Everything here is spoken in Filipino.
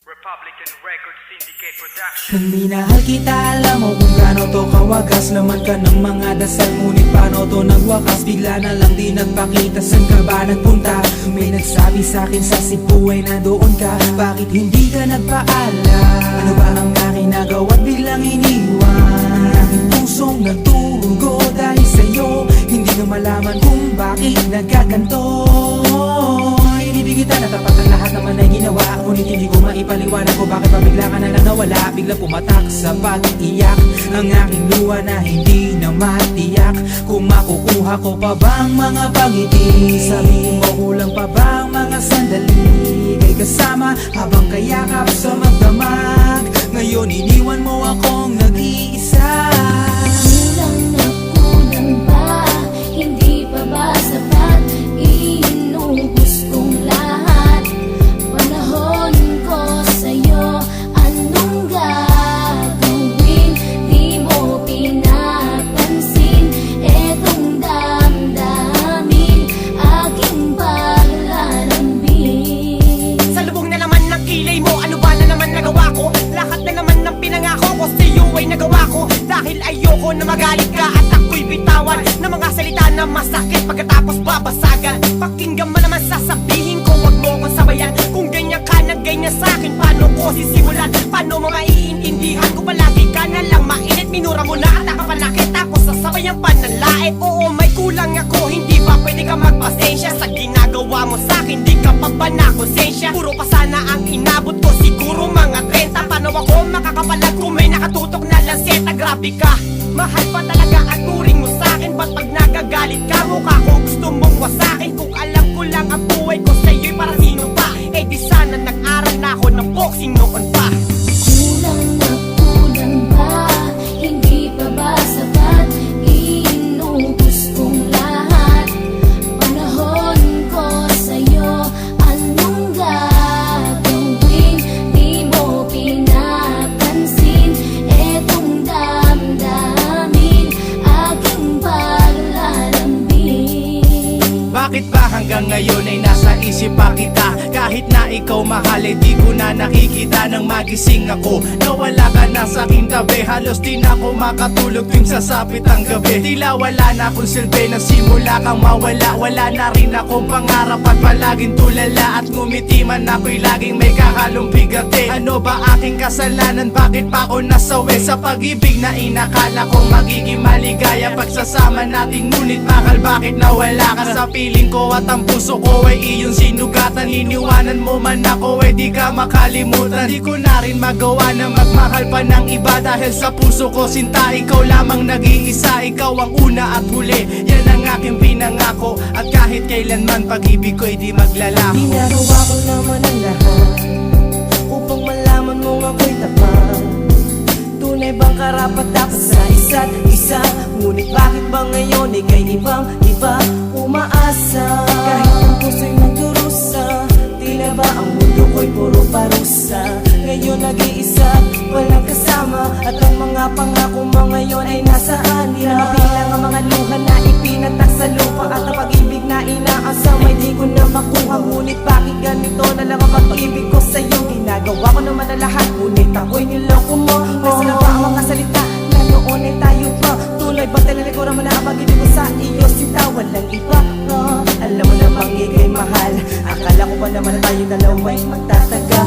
Republican Record Syndicate Production. Nung minahal kita, alam mo kung gaano to kawagas. Laman ka ng mga dasal, ngunit paano to nagwakas? Bigla na lang di nagpakita, saan ka ba nagpunta? May nagsabi sa'kin sa Cebu ay nandoon ka. Bakit hindi ka nagpaalam? Ano ba ang aking nagawa't biglang iniwan? Ang aking pusong nagturugo dahil sa'yo. Hindi na malaman kung bakit nagkaganto. Inibig kita na tapat ang lahat naman ay ginawa, ngunit hindi ko maipaliwanag ko bakit pabigla ka na lang nawala. Bigla pumatak sa pag-iiyak ang aking luha na hindi na matiyak. Kung makukuha ko pa bang mga pangiti? Sabihin mo kulang pa bang mga sandali? Kay kasama habang kayakap sa magdamag. Ngayon iniwan mo akong nag-iisa. Kulang na kulang ba? Hindi pa ba sapat? Inubos kong lahat. Panahon ko sa'yo, anong gagawin? Di mo pinapansin etong damdamin, aking paglalambing. Sa lubong na naman ng kilay mo, ano ba na naman nagawa ko? Lahat na naman ng pinangako ko sa'yo ay nagawa ko. Dahil ayoko na magalit ka at ako'y bitawan ng mga salita na masakit pagkatapos babasagan. Pakinggan mo naman sasabihin ko, wag mo akong sabayan. Kung ganyan ka na ganyan sa'kin, paano ko sisimulan? Paano mo maiintindihan kung palagi ka na lang mainit? Minura mo na at nakapanakit, tapos sasabayan pa ng lait. Oo, may kulang ako, hindi ba pwede ka magpasensya? Sa ginagawa mo sa'kin, di ka pa ba na konsensya? Puro pa sana ang inabot ko, siguro mga 30. Paano ako makakapalag kung may nakatutok na lanseta? Grabe ka, mahal pa talaga ang turing mo sa'kin. Ba't pag nagagalit ka, mukha ko gusto mong wasakin? Kung alam ko lang ang buhay ko sa'yo'y para sino pa? Eh di sana nag-aral na ako ng boxing noon pa. Kulang na kulang ba? Hindi pa ba sapat? Inubos kong lahat. Panahon ko sa'yo, anong gagawin? Di mo pinapansin etong damdamin, aking paglalambing. Bakit ba hanggang ngayon ay nasa isip pa kita? Kahit na ikaw mahal ay di ko na nakikita. Nang magising ako, nawala ka na sa aking tabi. Halos di na ako makatulog tuwing sasapit ang gabi. Tila wala na akong silbi, nagsimula kang mawala. Wala na rin akong pangarap at palaging tulala. At ngumiti man ako'y laging may kahalong bigati. Ano ba aking kasalanan? Bakit pa ako nasawi sa pag-ibig na inakala kong magiging maligaya? Pagsasama natin ngunit mahal, bakit nawala ka? Sa piling ko at ang puso ko ay iyong sinugatan. Iniwanan mo man ako ay di ka makalimutan. Di ko na rin magawa na magmahal pa ng iba. Dahil sa puso ko sinta, ikaw lamang nag-iisa. Ikaw ang una at huli, yan ang aking pinangako. At kahit kailanman pag-ibig ko ay di maglalaho. Ginagawa ko naman ang lahat upang malaman mong ako'y tapat. Tunay bang karapat dapat sa isa't isa? Ngunit bakit ba ngayon ika'y ibang-iba umaasa? Kahit ang puso'y nagdurusa, tila ba ang mundo ko'y puro parusa? Ngayon nag-iisa, walang kasama. At ang mga pangako mo ngayon ay nasaan? Di na mabilang ang mga luha na ipinatak sa lupa. At ang pag-ibig na inaasam ay di ko na makuha. Ngunit bakit ganito na lang ang pag-ibig ko sa'yo? Ginagawa ko naman na lahat, ngunit ako'y niloko mo. Nasa na ba ang mga salita na noon ay tayo pa? Tunay ba talaga ko naman na ang pag-ibig ko sa iyo? Sinta, walang iba. Alam mo namang ika'y mahal. Akala ko pa naman na tayo dalawa'y magtataga.